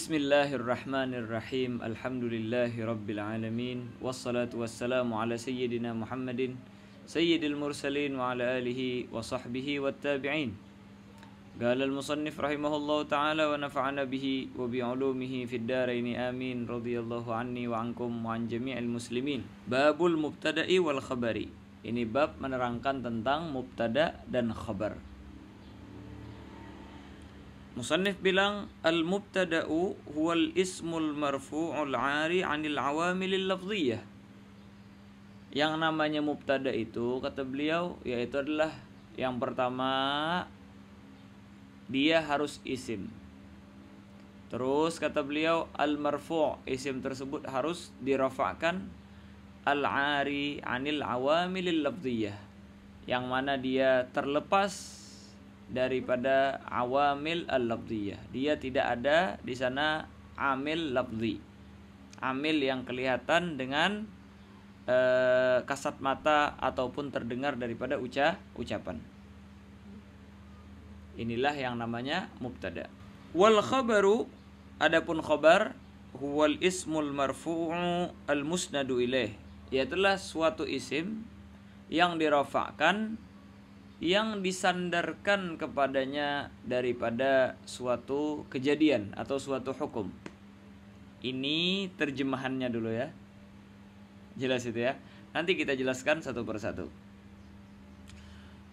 Bismillahirrahmanirrahim. Alhamdulillahi rabbil alamin. Wassalatu wassalamu ala sayyidina Muhammadin sayyidil mursalin wa ala alihi wa sahbihi wat tabi'in. Qala al-musannif rahimahullahu ta'ala wa nafa'ana bihi wa bi'ulumihi fid daraini amin. Radhiyallahu anni wa ankum wa an jami'il muslimin. Babul mubtada'i wal khabari. Ini bab menerangkan tentang mubtada dan khabar. Musannif bilang al-mubtada'u huwal ismul marfu'ul 'ari 'anil 'awamilil lafdhiyah. Yang namanya mubtada itu kata beliau yaitu adalah yang pertama dia harus isim. Terus kata beliau al-marfu' isim tersebut harus dirafa'kan al-'ari 'anil 'awamilil lafdhiyah. Yang mana dia terlepas daripada awamil al-lafdhiyah. Dia tidak ada di sana amil lafdhi. Amil yang kelihatan dengan kasat mata ataupun terdengar daripada ucapan. Inilah yang namanya mubtada. Wal khabaru, adapun khabar, huwal ismul marfu'u al-musnadu ilaih. Iaitulah suatu isim yang dirafa'kan, yang disandarkan kepadanya daripada suatu kejadian atau suatu hukum. Ini terjemahannya dulu ya. Jelas itu ya. Nanti kita jelaskan satu persatu.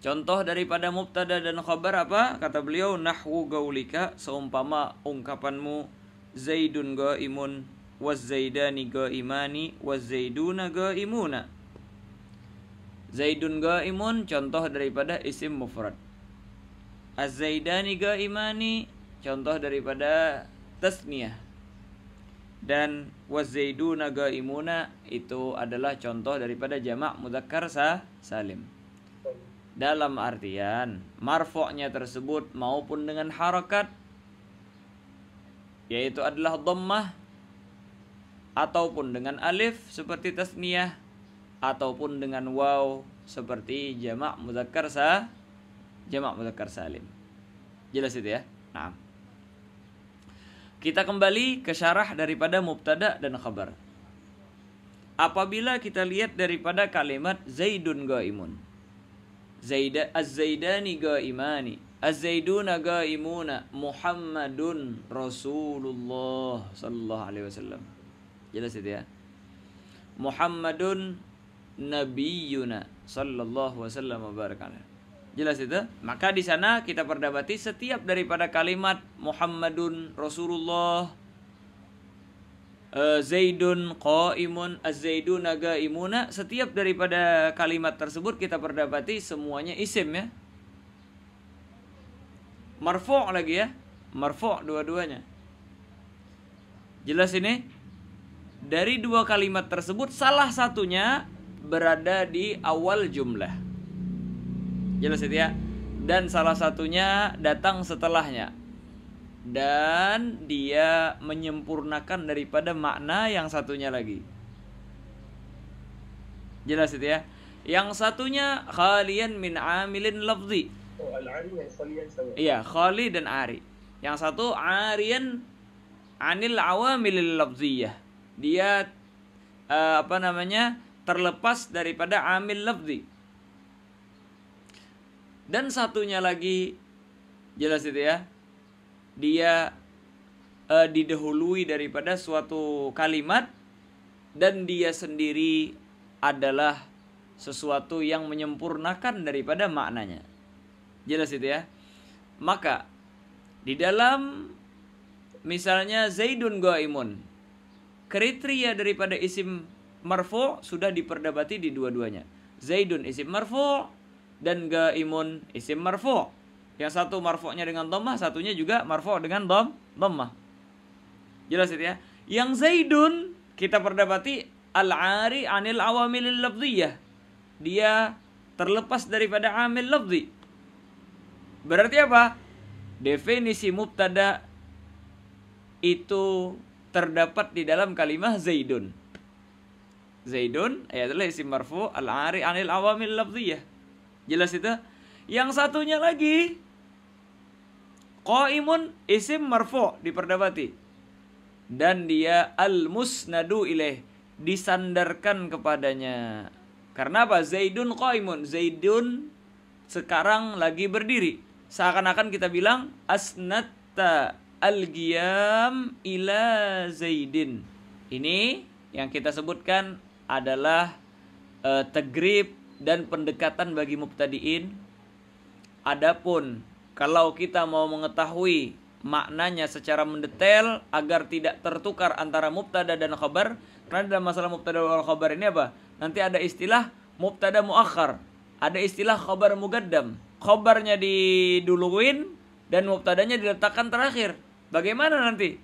Contoh daripada mubtada dan khabar apa? Kata beliau nahwu gaulika, seumpama ungkapanmu Zaidun gaimun waz zaidani gaimani waz zaiduna gaimuna. Zaidun gaimun contoh daripada isim mufrad. Az-zaidani gaimani contoh daripada tasniyah. Dan waz-zaiduna gaimuna itu adalah contoh daripada jamak mudzakkar salim. Dalam artian marfu'nya tersebut maupun dengan harakat yaitu adalah dhammah ataupun dengan alif seperti tasniyah ataupun dengan waw seperti jamak mudzakkar salim. Jelas itu ya? Nah. Kita kembali ke syarah daripada mubtada dan khabar. Apabila kita lihat daripada kalimat Zaidun gaimun. Az-zaidani gaimani, az-zaiduna gaimuna, Muhammadun Rasulullah sallallahu alaihi wasallam. Jelas itu ya? Muhammadun Nabiyuna sallallahu wasallam wa barakatuh. Jelas itu? Maka di sana kita perdapati setiap daripada kalimat Muhammadun Rasulullah, Zaidun qaimun, az-zaiduna gaimuna, setiap daripada kalimat tersebut kita perdapati semuanya isim ya. Marfu' lagi ya. Marfu' dua-duanya. Jelas ini? Dari dua kalimat tersebut salah satunya berada di awal jumlah. Jelas itu ya. Dan salah satunya datang setelahnya. Dan dia menyempurnakan daripada makna yang satunya lagi. Jelas itu ya. Yang satunya khalian min amilin lafzi. Al-ari yang khalian sawa. Iya, khali dan ari. Yang satu arian anil awamilil lafziyah. Dia terlepas daripada amil lafzi. Dan satunya lagi, jelas itu ya, dia didahului daripada suatu kalimat dan dia sendiri adalah sesuatu yang menyempurnakan daripada maknanya. Jelas itu ya. Maka di dalam misalnya Zaidun gaimun, kriteria daripada isim marfu' sudah diperdebati di dua-duanya. Zaidun isim marfu' dan gaimun isim marfu'. Yang satu marfu'nya dengan dhammah, satunya juga marfu' dengan dhammah. Jelas itu ya. Yang Zaidun kita perdebati al-'ari 'anil awamilil lafdhiyah. Dia terlepas daripada amil lafzi. Berarti apa? Definisi mubtada itu terdapat di dalam kalimah Zaidun. Zaidun adalah isim marfu' al-'ari 'anil awamil lafdhiyah. Jelas itu? Yang satunya lagi qaimun isim marfu' diperdapati. dan dia al-musnadu ilaih, disandarkan kepadanya. Karena apa? Zaidun qaimun, Zaidun sekarang lagi berdiri. Seakan-akan kita bilang asnatta al-qiyam ila Zaidin. Ini yang kita sebutkan adalah tagrib dan pendekatan bagi mubtadiin. Adapun kalau kita mau mengetahui maknanya secara mendetail agar tidak tertukar antara mubtada dan khabar, karena dalam masalah mubtada wal khabar ini apa? Nanti ada istilah mubtada muakhar, ada istilah khabar mugaddam. Khabarnya diduluin dan mubtadanya diletakkan terakhir. Bagaimana nanti?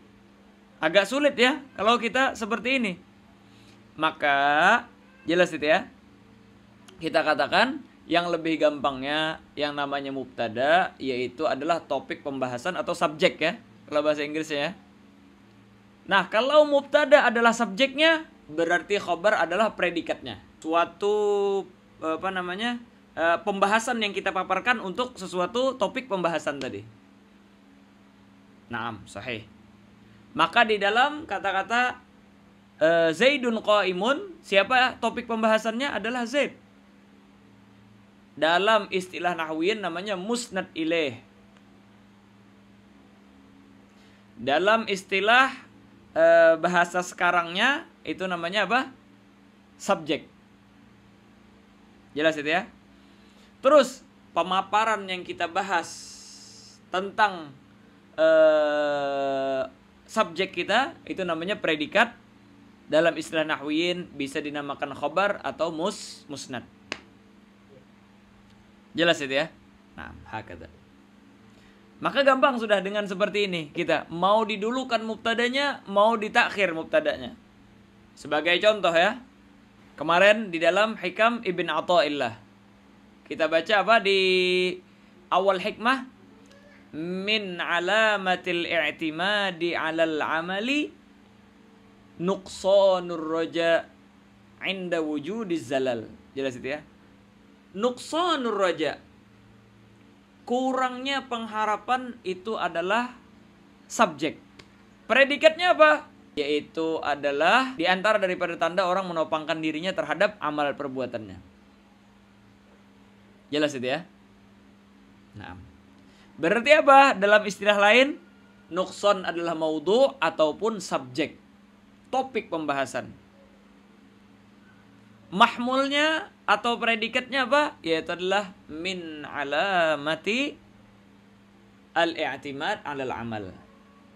Agak sulit ya kalau kita seperti ini. Maka jelas itu ya. Kita katakan yang lebih gampangnya yang namanya mubtada yaitu adalah topik pembahasan atau subjek ya, kalau bahasa Inggrisnya ya. Nah, kalau mubtada adalah subjeknya, berarti khabar adalah predikatnya. Suatu pembahasan yang kita paparkan untuk sesuatu topik pembahasan tadi. Naam, sahih. Maka di dalam kata-kata Zaidun qaimun, siapa topik pembahasannya? Adalah Zaid. Dalam istilah nahwiyin namanya musnad ilaih. Dalam istilah bahasa sekarangnya itu namanya apa? Subjek. Jelas itu ya. Terus pemaparan yang kita bahas tentang subjek kita itu namanya predikat. Dalam istilah nahwiyin bisa dinamakan khabar atau musnad. Jelas itu ya. Nah, hakada. Maka gampang sudah dengan seperti ini. Kita mau didulukan mubtadanya, mau ditakhir mubtadanya. Sebagai contoh ya. Kemarin di dalam Hikam Ibn Athaillah. Kita baca apa di awal hikmah? Min alamatil i'timadi 'alal 'amali nuqsanur raja 'inda wujudiz zalal. Jelas itu ya. Nuqsanur raja, kurangnya pengharapan itu adalah subjek. Predikatnya apa? Yaitu adalah diantara daripada tanda orang menopangkan dirinya terhadap amal perbuatannya. Jelas itu ya. Nah, berarti apa? Dalam istilah lain, nuqsan adalah maudhu' ataupun subjek, topik pembahasan. Mahmulnya atau predikatnya apa? Yaitu adalah min alamati al-i'timad 'alal amal.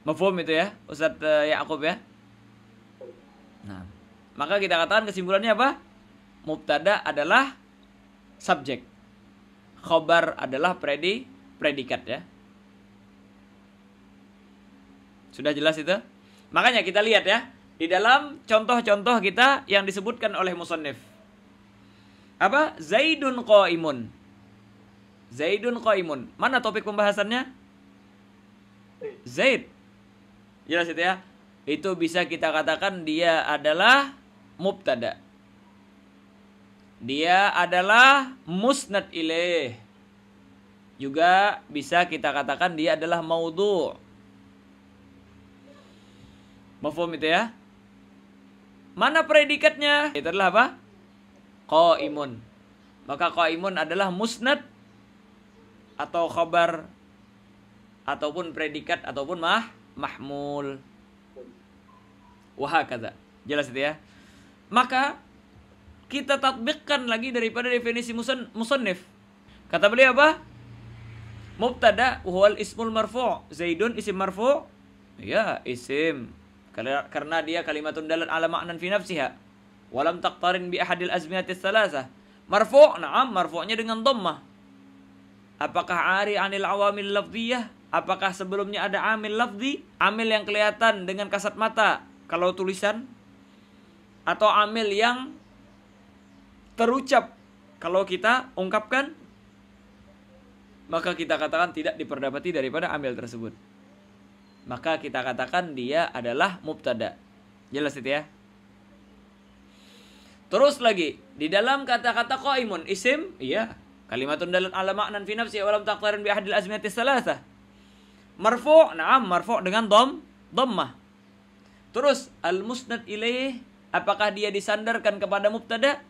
Mafhum itu ya, Ustaz Ya'qub ya? Nah, maka kita katakan kesimpulannya apa? Mubtada adalah subjek. Khabar adalah predikat ya. Sudah jelas itu? Makanya kita lihat ya. Di dalam contoh-contoh kita yang disebutkan oleh musannif. Apa? Zaidun qaimun. Zaidun qaimun. Mana topik pembahasannya? Zaid. Jelas itu ya. Itu bisa kita katakan dia adalah mubtada. Dia adalah musnad ilaih. Juga bisa kita katakan dia adalah maudhu'. Mafhum itu ya? Mana predikatnya? Itu adalah apa? Qaimun. Maka qaimun adalah musnad atau khabar ataupun predikat ataupun mahmul. Wahakadha. Jelas itu ya? Maka kita tatbikkan lagi daripada definisi musannif. Kata beliau apa? Mubtada huwal ismul marfu'. Zaidun isim marfu'. Ya, isim. Karena dia kalimatun dalat ala ma'nan fi nafsiha walam taqtarin bi ahadil azmiyatis salasah. Marfu', na'am, marfu'nya dengan dhammah. Apakah ari anil awamil lafdhiyah? Apakah sebelumnya ada amil lafzi? Amil yang kelihatan dengan kasat mata kalau tulisan, atau amil yang terucap kalau kita ungkapkan? Maka kita katakan tidak diperdapati daripada amil tersebut. Maka kita katakan dia adalah mubtada. Jelas itu ya. Terus lagi di dalam kata-kata qaimun isim, iya, kalimatun dalat ala ma'nan fi nafsi wa lam taqtarin bi ahadil azmiyati salasah. Marfu', na'am, marfu' dengan dhammah. Terus al-musnad ilaih, apakah dia disandarkan kepada mubtada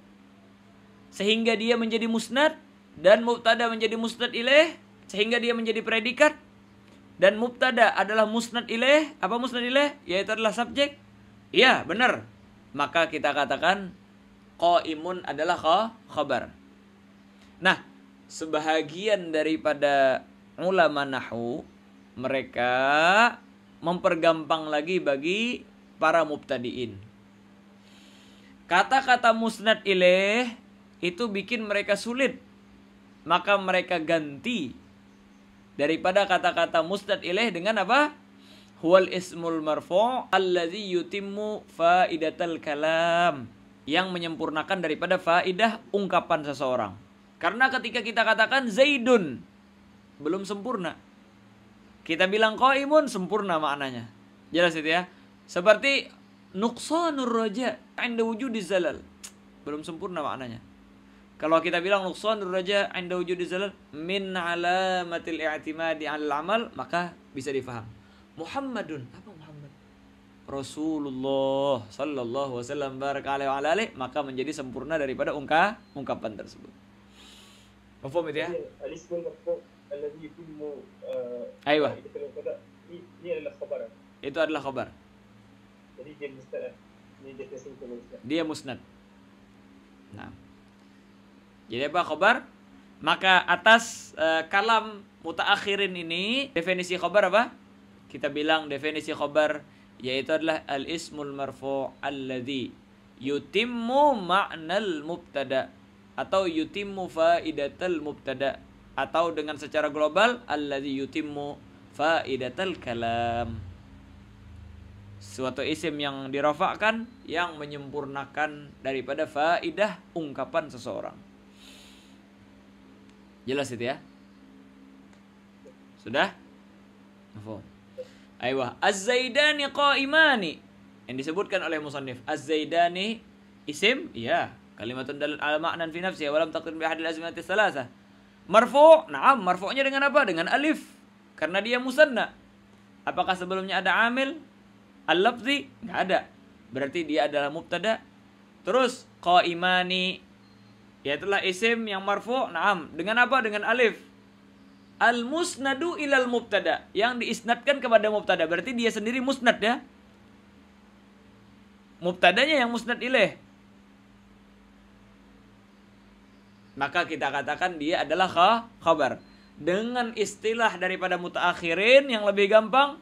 sehingga dia menjadi musnad, dan mubtada menjadi musnad ilaih sehingga dia menjadi predikat, dan mubtada adalah musnad ilaih. Apa musnad ilaih? Yaitu adalah subjek. Iya, benar. Maka kita katakan qaimun adalah khabar. Nah, sebahagian daripada ulama nahwu mereka mempergampang lagi bagi para mubtadiin. Kata-kata musnad ilaih itu bikin mereka sulit. Maka mereka ganti daripada kata-kata musnad ilaih dengan apa? Huwal ismul marfu' allazi yutimmu faidatal kalam, yang menyempurnakan daripada faidah ungkapan seseorang. Karena ketika kita katakan Zaidun, belum sempurna. Kita bilang qaimun, sempurna maknanya. Jelas itu ya. Seperti nuqsanur raja 'inda wujudi zalal, belum sempurna maknanya. Kalau kita bilang nuqsanur raja 'inda wujudi zalal min alamatil i'timadi 'alal amal, maka bisa difaham. Muhammadun, apa Muhammad? Rasulullah sallallahu wasallam baraka alaihi wa alihi, maka menjadi sempurna daripada ungkapan tersebut. Paham itu ya? Al-ismul marfu' alladhi yutimmu Aywa. Ini adalah khabar. Itu adalah khabar. Jadi dia musnad. Ini definisi musnad. Dia musnad. Nah. Jadi apa khabar? Maka atas kalam mutaakhirin ini, definisi khabar apa? Kita bilang definisi khabar yaitu adalah al-ismul marfu' alladhi yutimmu ma'nal mubtada, atau yutimmu faidatal mubtada, atau dengan secara global alladzi yutimmu faidatal kalam. Suatu isim yang dirafa'kan yang menyempurnakan daripada faidah ungkapan seseorang. Jelas itu ya? Sudah? Mafhum. Aywa, az-zaidani qaimani, yang disebutkan oleh musannif. Az-zaidani isim, ya, kalimatun dalil ala ma'nan fi nafsiha wa lam taqrin bi ahadil azmati tsalasah. Marfu', na'am, marfu'nya dengan apa? Dengan alif. Karena dia musanna. Apakah sebelumnya ada amil al-lafzi? Enggak ada. Berarti dia adalah mubtada. Terus qaimani, yaitulah isim yang marfu', na'am, dengan apa? Dengan alif. Al-musnadu ilal mubtada, yang diisnadkan kepada mubtada. Berarti dia sendiri musnad ya. Mubtadanya yang musnad ilaih. Maka kita katakan dia adalah khabar. Dengan istilah daripada mutaakhirin yang lebih gampang,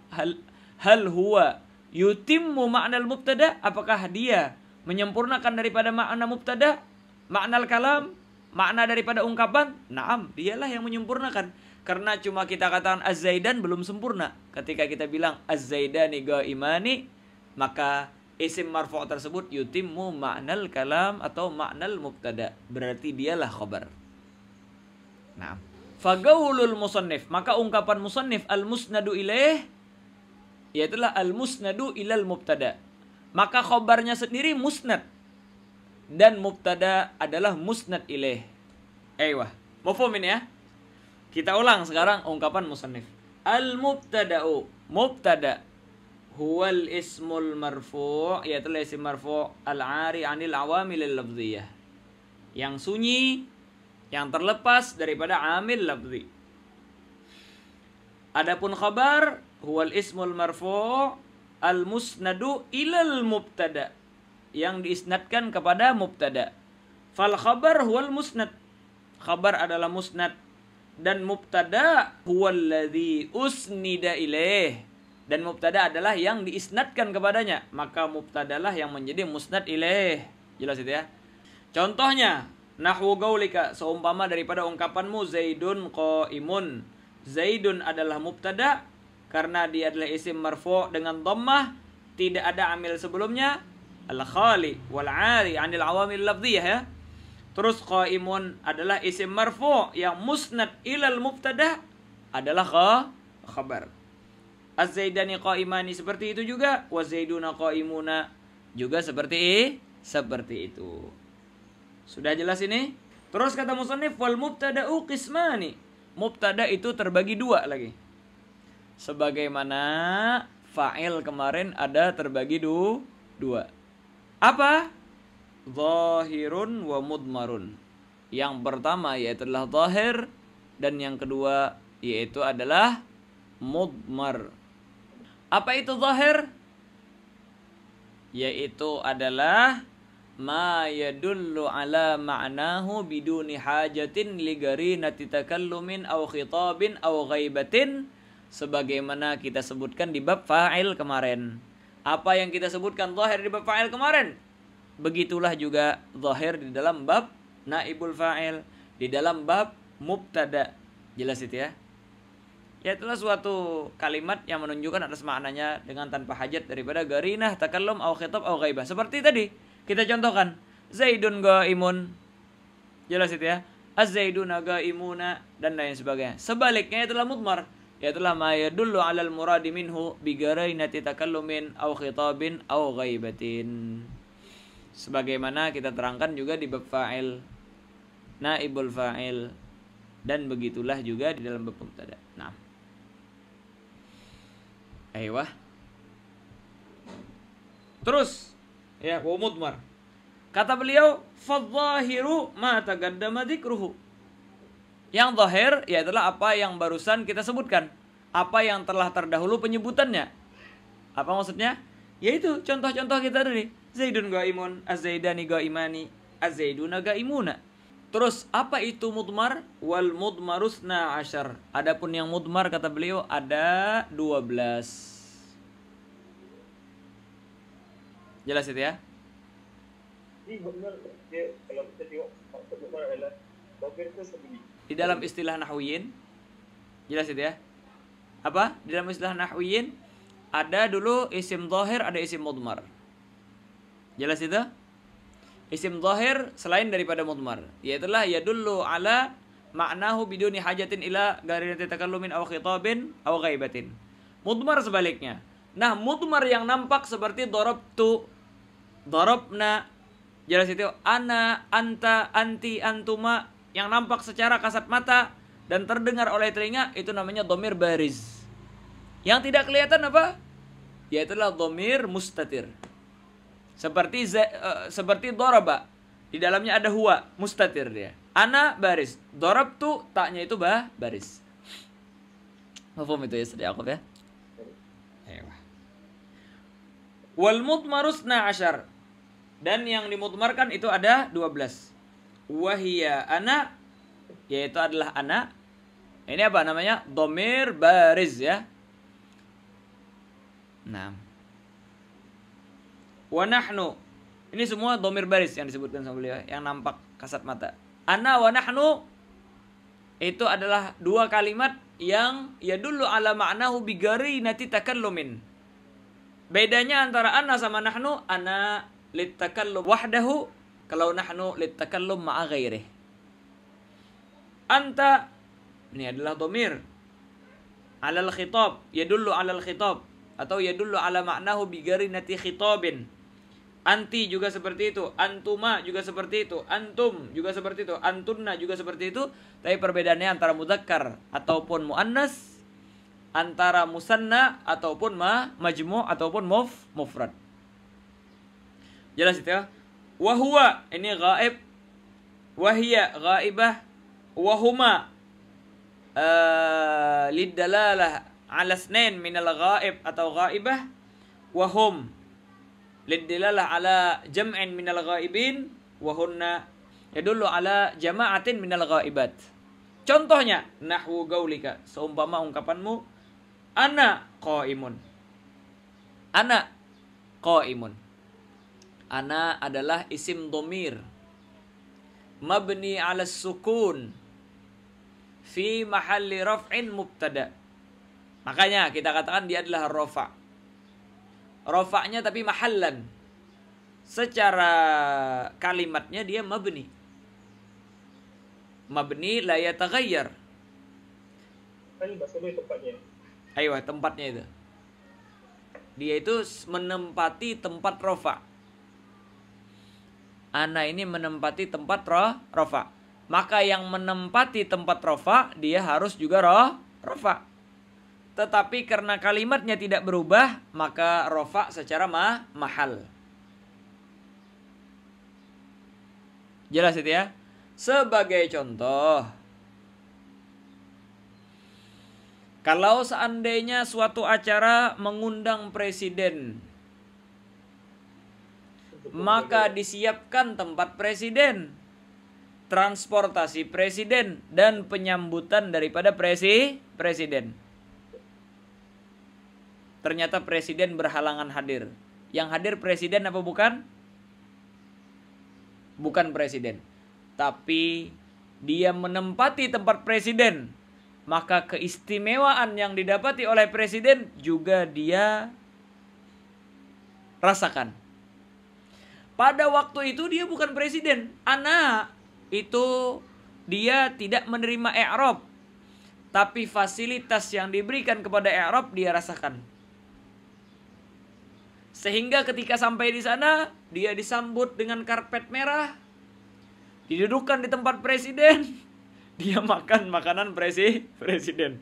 hal huwa yutimmu ma'nal mubtada, apakah dia menyempurnakan daripada makna mubtada, makna kalam, makna daripada ungkapan? Naam, dialah yang menyempurnakan. Karena cuma kita katakan az-zaidan belum sempurna. Ketika kita bilang az-zaidani qaimani, maka isim marfu' tersebut yutimmu ma'nal kalam atau ma'nal mubtada, berarti dialah khabar. Nah, fagaulul musannif, maka ungkapan musannif al-musnadu ilaih, yaitulah al-musnadu ilal mubtada. Maka khabarnya sendiri musnad dan mubtada adalah musnad ilaih. Aiyah, mafhum ini ya? Kita ulang sekarang ungkapan musannif. Al-mubtada'u, mubtada, huwal ismul marfu', yaitu isim marfu' al-'ari 'anil awamil lafziyah, yang sunyi, yang terlepas daripada amil lafzi. Adapun khabar, huwal ismul marfu' al-musnadu ilal mubtada, yang diisnadkan kepada mubtada. Fal khabar huwal musnad, khabar adalah musnad, dan mubtada huwallazi usnida ilaih, dan mubtada adalah yang diisnadkan kepadanya, maka mubtadalah yang menjadi musnad ilaih. Jelas itu ya? Contohnya, nahwu gaulika, seumpama daripada ungkapanmu Zaidun qaimun. Zaidun adalah mubtada karena dia adalah isim marfu' dengan dhammah, tidak ada amil sebelumnya, al-khali wal 'ari 'anil awamil lafziyah ya. Terus qaimun adalah isim marfu' yang musnad ilal mubtada, adalah khabar. Az-zaidani qaimani seperti itu juga, wa zaiduna qaimuna juga seperti itu. Sudah jelas ini? Terus kata musannif, wal mubtada'u qismani. Mubtada itu terbagi dua lagi. Sebagaimana fa'il kemarin ada terbagi dua. Apa? Zahirun wa mudmarun. Yang pertama yaitu adalah zahir, dan yang kedua yaitu adalah mudmar. Apa itu zahir? Yaitu adalah ma yadullu ala ma'nahu biduni hajatin li garinati takallumin aw khitabin aw ghaibatin, sebagaimana kita sebutkan di bab fa'il kemarin. Apa yang kita sebutkan zahir di bab fa'il kemarin, begitulah juga zahir di dalam bab naibul fa'il, di dalam bab mubtada. Jelas itu ya? Ya, itulah suatu kalimat yang menunjukkan atas maknanya dengan tanpa hajat daripada garinah, takallum, au khitab, au ghaibah. Seperti tadi kita contohkan, Zaidun gaimun. Jelas itu ya? Az-Zaiduna gaimuna dan lain sebagainya. Sebaliknya itulah mudmar, yaitulah ma yadullu 'alal muradi minhu bi garainati takallumin au khitabin au ghaibatin. Sebagaimana kita terangkan juga di bab fa'il, naibul fa'il, dan begitulah juga di dalam bab mubtada. Nah, ayo. Terus ya, wa mudmar. Kata beliau, fadzahiru ma taqaddama dzikruhu. Yang zahir yaitulah apa yang barusan kita sebutkan, apa yang telah terdahulu penyebutannya. Apa maksudnya? Yaitu contoh-contoh kita tadi. Zaidun gaimun, az-zaidani gaimani, az-zaiduna gaimuna. Terus apa itu mudmar? Wal mudmarusna asyar. Adapun yang mudmar kata beliau ada 12. Jelas itu ya? Ini benar dia, kalau kita tengok maksud mudmar adalah dhamir itu sendiri. Di dalam istilah nahwiyin, jelas itu ya? Apa? Di dalam istilah nahwiyin ada dulu isim zahir, ada isim mudmar. Jelas itu? Isim zahir selain daripada mudmar, yaitulah yadullu ala ma'nahu biduni hajatin ila garinati takallumin aw khitabin aw ghaibatin. Mudmar sebaliknya. Nah, mudmar yang nampak seperti darabtu, darabna, jelas itu, ana, anta, anti, antuma, yang nampak secara kasat mata dan terdengar oleh telinga, itu namanya dhamir bariz. Yang tidak kelihatan apa? Yaitulah dhamir mustatir. Seperti daraba, di dalamnya ada huwa, mustatir dia. Ana baris, darabtu, taknya itu baris. Mafhum itu ya, Ustaz Yaqub ya? Wal mudmarusna asyar. Dan yang dimudmarkan itu ada 12. Wahia ana, yaitu adalah ana. Ini apa namanya? Dhamir bariz ya. Nah, wa nahnu, ini semua dhamir baris yang disebutkan sama beliau, yang nampak kasat mata. Ana wa nahnu itu adalah dua kalimat yang yadullu ala ma'nahu bi garinati takallumin. Bedanya antara ana sama nahnu, ana litakallum wahdahu, kalau nahnu litakallum ma'a ghairih. Anta ini adalah dhamir alal khitab, yadullu alal khitab, atau yadullu ala ma'nahu bi garinati khitabin. Anti juga seperti itu, antuma juga seperti itu, antum juga seperti itu, antunna juga seperti itu. Tapi perbedaannya antara mudzakkar ataupun muannas, antara musanna ataupun majmu' ataupun mufrad. Jelas itu ya? Wa huwa ini ghaib, wa hiya ghaibah, wa huma lidalalah ala isnain minal ghaib atau ghaibah, wa hum lidalalah ala jam'in minal ghaibin, wa hunna yadullu ala jama'atin minal ghaibat. Contohnya nahwu gaulika, seumpama ungkapanmu ana qaimun. Ana qaimun. Ana adalah isim dhamir mabni ala sukun fi mahalli raf'in mubtada. Makanya kita katakan dia adalah rafa'. Rafa'nya tapi mahallan. Secara kalimatnya dia mabni. Mabni la yataghayyar. Kan maksudnya tempatnya. Ayo, tempatnya itu. Dia itu menempati tempat rafa'. Ana ini menempati tempat rafa'. Maka yang menempati tempat rafa' dia harus juga rafa'. tetapi karena kalimatnya tidak berubah, maka rofa secara mahal. Jelas itu ya? Sebagai contoh, kalau seandainya suatu acara mengundang presiden, maka disiapkan tempat presiden, transportasi presiden, dan penyambutan daripada presiden. Ternyata presiden berhalangan hadir. Yang hadir presiden apa bukan? Bukan presiden. Tapi dia menempati tempat presiden. Maka keistimewaan yang didapati oleh presiden juga dia rasakan. Pada waktu itu dia bukan presiden. Anak itu dia tidak menerima i'rab. Tapi fasilitas yang diberikan kepada i'rab dia rasakan. Sehingga ketika sampai di sana, dia disambut dengan karpet merah, didudukkan di tempat presiden, dia makan makanan presiden.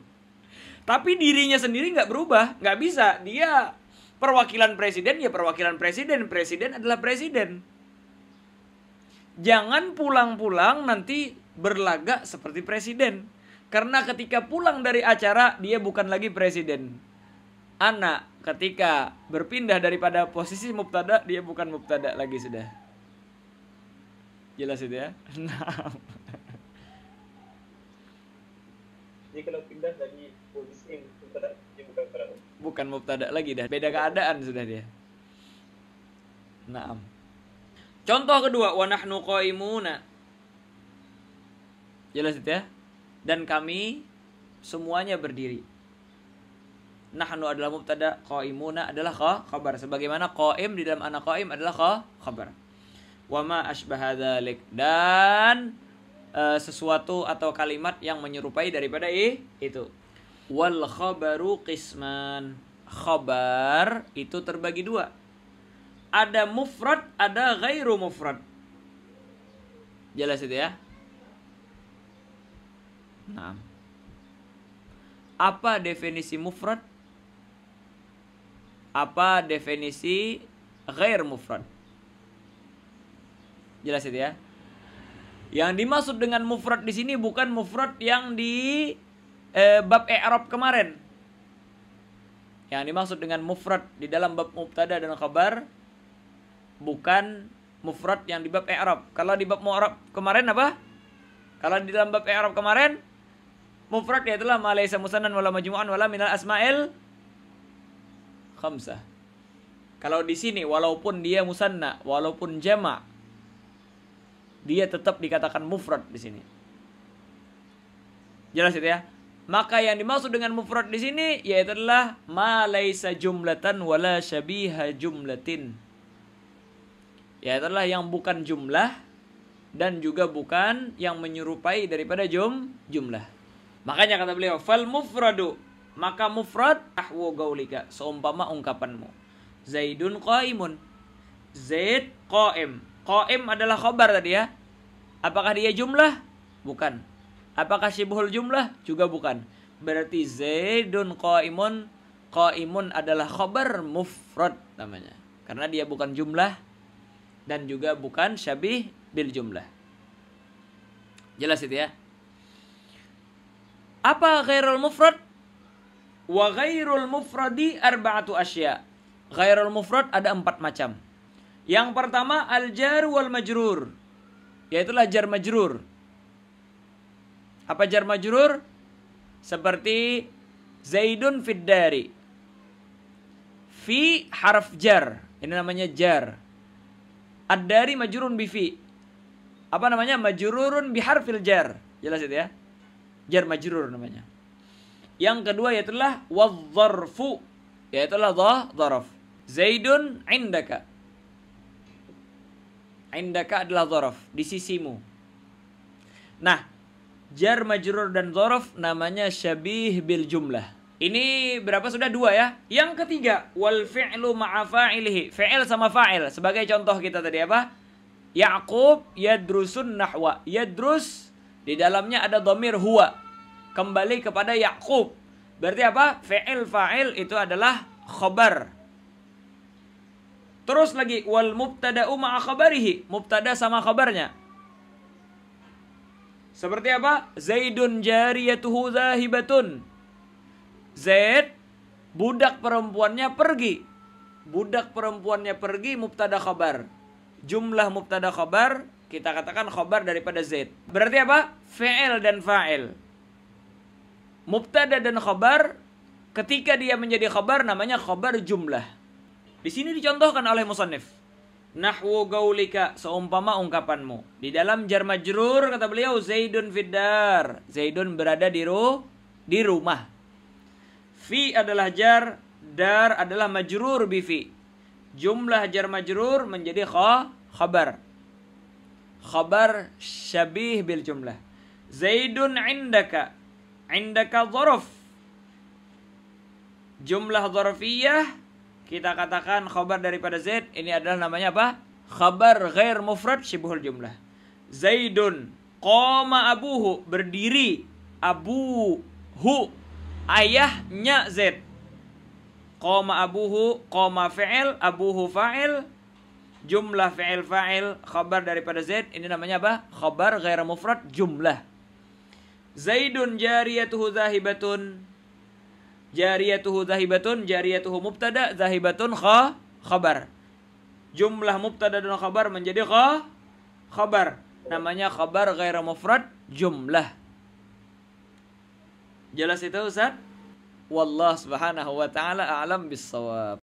Tapi dirinya sendiri nggak berubah, nggak bisa. Dia perwakilan presiden, ya perwakilan presiden. Presiden adalah presiden. Jangan pulang-pulang nanti berlagak seperti presiden. Karena ketika pulang dari acara, dia bukan lagi presiden. Anak ketika berpindah daripada posisi mubtada, dia bukan mubtada lagi sudah. Jelas itu ya? Jadi kalau pindah dari posisi mubtada, dia bukan mubtada. Bukan mubtada lagi dah. Beda keadaan sudah dia. Naam. Contoh kedua, wa nahnu qaimuna. Jelas itu ya? Dan kami semuanya berdiri. Nahnu adalah mubtada, qaimuna adalah khabar. Sebagaimana qaim di dalam ana qaim adalah khabar. Wa ma asbaha dzalik, dan sesuatu atau kalimat yang menyerupai daripada itu. Wal khabaru qisman. Khabar itu terbagi dua. Ada mufrad, ada ghairu mufrad. Jelas itu ya? Nah. Apa definisi mufrad? Apa definisi ghair mufrad? Jelas itu ya? Yang dimaksud dengan mufrad di sini bukan mufrad yang di bab i'rab kemarin. Yang dimaksud dengan mufrad di dalam bab mubtada dan khabar bukan mufrad yang di bab i'rab. Kalau di bab mu'rab kemarin apa? Kalau di dalam bab i'rab kemarin mufrad yaitulah ma laysa musannan wala majmu'an wala minal asma'il khamsah. Kalau di sini walaupun dia musanna, walaupun jama', dia tetap dikatakan mufrad di sini. Jelas itu ya? Maka yang dimaksud dengan mufrad di sini yaitu adalah ma laisa jumlatan wala syabiha jumlatin. Yaitu adalah yang bukan jumlah dan juga bukan yang menyerupai daripada jumlah. Makanya kata beliau, fal mufradu, maka mufrad ahwu gaulika, seumpama ungkapanmu. Zaidun qaimun. Zaid qaim. Qaim adalah khabar tadi ya. Apakah dia jumlah? Bukan. Apakah syibhul jumlah? Juga bukan. Berarti Zaidun qaimun. Qaimun adalah khabar mufrad namanya. Karena dia bukan jumlah dan juga bukan syabih bil jumlah. Jelas itu ya? Apa ghairul mufrad? Wa ghairul mufradi arba'atu asya. Ghairul mufrad ada 4 macam. Yang pertama al-jar wal majrur. Yaitulah jar majrur. Apa jar majrur? Seperti Zaidun fid dari. Fi harf jar. Ini namanya jar. Ad-dari majrurun bi fi. Apa namanya? Majrurun bi harfil jar. Jelas itu ya? Jar majrur namanya. Yang kedua yaitulah wadh-dzarfu. Yaitulah dzaraf. Zaidun indaka. Indaka adalah dzaraf, di sisimu. Nah, jar majrur dan dzaraf namanya syabih bil jumlah. Ini berapa sudah? 2 ya. Yang ketiga, wal fi'lu ma'a fa'ilihi. Fi'il sama fa'il. Sebagai contoh kita tadi apa? Ya'qub yadrusun nahwa. Yadrus di dalamnya ada dhamir huwa. Kembali kepada Ya'qub. Berarti apa? Fi'il fa'il itu adalah khabar. Terus lagi wal mubtada'u ma'a khabarihi, mubtada sama khabarnya. Seperti apa? Zaidun jariyatuhu zahibatun. Zaid budak perempuannya pergi. Budak perempuannya pergi, mubtada khabar. Jumlah mubtada khabar kita katakan khabar daripada Zaid. Berarti apa? Fi'il dan fa'il. Mubtada dan khabar ketika dia menjadi khabar namanya khabar jumlah. Di sini dicontohkan oleh musannif. Nahwu gaulika, seumpama ungkapanmu. Di dalam jar majrur kata beliau Zaidun fiddar. Zaidun berada di rumah. Fi adalah jar, dar adalah majrur bi fi. Jumlah jar majrur menjadi khabar. Khabar syabih bil jumlah. Zaidun indaka. Indaka dzaraf. Jumlah dzarfiyah kita katakan khabar daripada Zaid, ini adalah namanya apa? Khabar ghair mufrad syibhul jumlah. Zaidun qama abuhu, berdiri abuhu, ayahnya Zaid. Qama abuhu, qama fi'il, abuhu fa'il, jumlah fi'il fa'il, khabar daripada Zaid, ini namanya apa? Khabar ghair mufrad jumlah. Zaidun jariyatuhu zahibatun. Jariyatuhu zahibatun, jariyatuhu mubtada, zahibatun khabar. Jumlah mubtada dan khabar menjadi khabar. Namanya khabar ghair mufrad jumlah. Jelas itu Ustaz? Wallah subhanahu wa ta'ala a'lam bissawab.